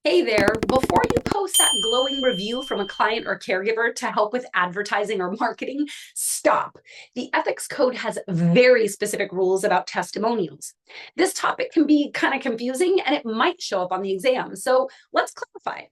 Hey there, before you post that glowing review from a client or caregiver to help with advertising or marketing, stop. The ethics code has very specific rules about testimonials. This topic can be kind of confusing and it might show up on the exam. So let's clarify.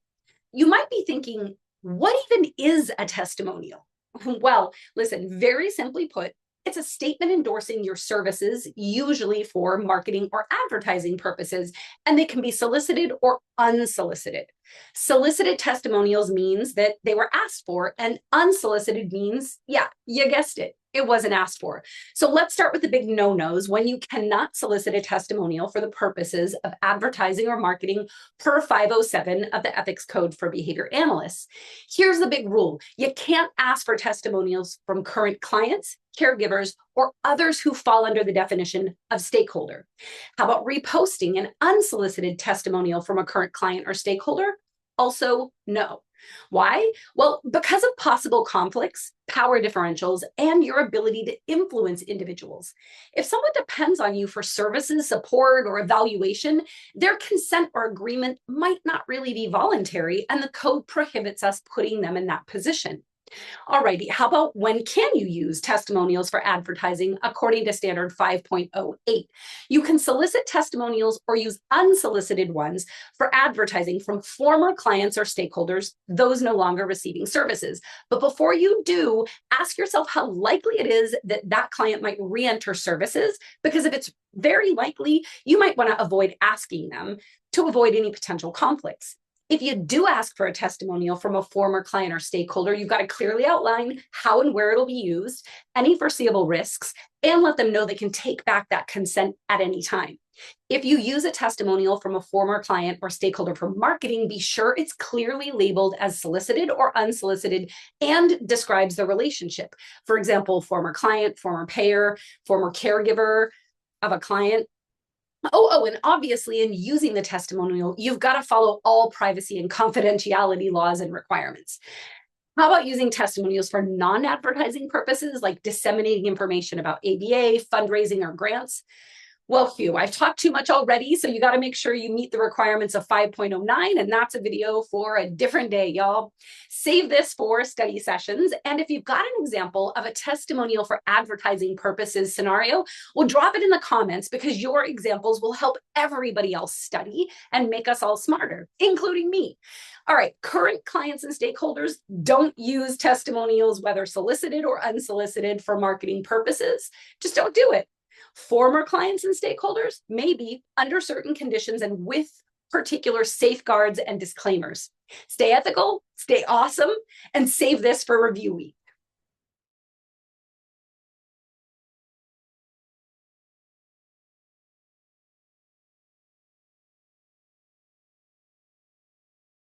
You might be thinking, what even is a testimonial? Well, listen, very simply put, it's a statement endorsing your services, usually for marketing or advertising purposes, and they can be solicited or unsolicited. Solicited testimonials means that they were asked for, and unsolicited means, yeah, you guessed it, it wasn't asked for. So let's start with the big no-nos when you cannot solicit a testimonial for the purposes of advertising or marketing per 507 of the Ethics Code for Behavior Analysts. Here's the big rule. You can't ask for testimonials from current clients, caregivers, or others who fall under the definition of stakeholder. How about reposting an unsolicited testimonial from a current client or stakeholder? Also, no. Why? Well, because of possible conflicts, power differentials, and your ability to influence individuals. If someone depends on you for services, support, or evaluation, their consent or agreement might not really be voluntary, and the code prohibits us putting them in that position. Alrighty, how about when can you use testimonials for advertising according to standard 5.08? You can solicit testimonials or use unsolicited ones for advertising from former clients or stakeholders, those no longer receiving services. But before you do, ask yourself how likely it is that that client might re-enter services, because if it's very likely, you might want to avoid asking them to avoid any potential conflicts. If you do ask for a testimonial from a former client or stakeholder, you've got to clearly outline how and where it'll be used, any foreseeable risks, and let them know they can take back that consent at any time. If you use a testimonial from a former client or stakeholder for marketing, be sure it's clearly labeled as solicited or unsolicited and describes the relationship. For example, former client, former payer, former caregiver of a client. And obviously in using the testimonial, you've got to follow all privacy and confidentiality laws and requirements. How about using testimonials for non-advertising purposes, like disseminating information about ABA, fundraising, or grants? Well, Hugh, I've talked too much already, so you got to make sure you meet the requirements of 5.09, and that's a video for a different day, y'all. Save this for study sessions, and if you've got an example of a testimonial for advertising purposes scenario, well, drop it in the comments, because your examples will help everybody else study and make us all smarter, including me. All right, current clients and stakeholders don't use testimonials, whether solicited or unsolicited, for marketing purposes. Just don't do it. Former clients and stakeholders, maybe under certain conditions and with particular safeguards and disclaimers. Stay ethical, stay awesome, and save this for review week.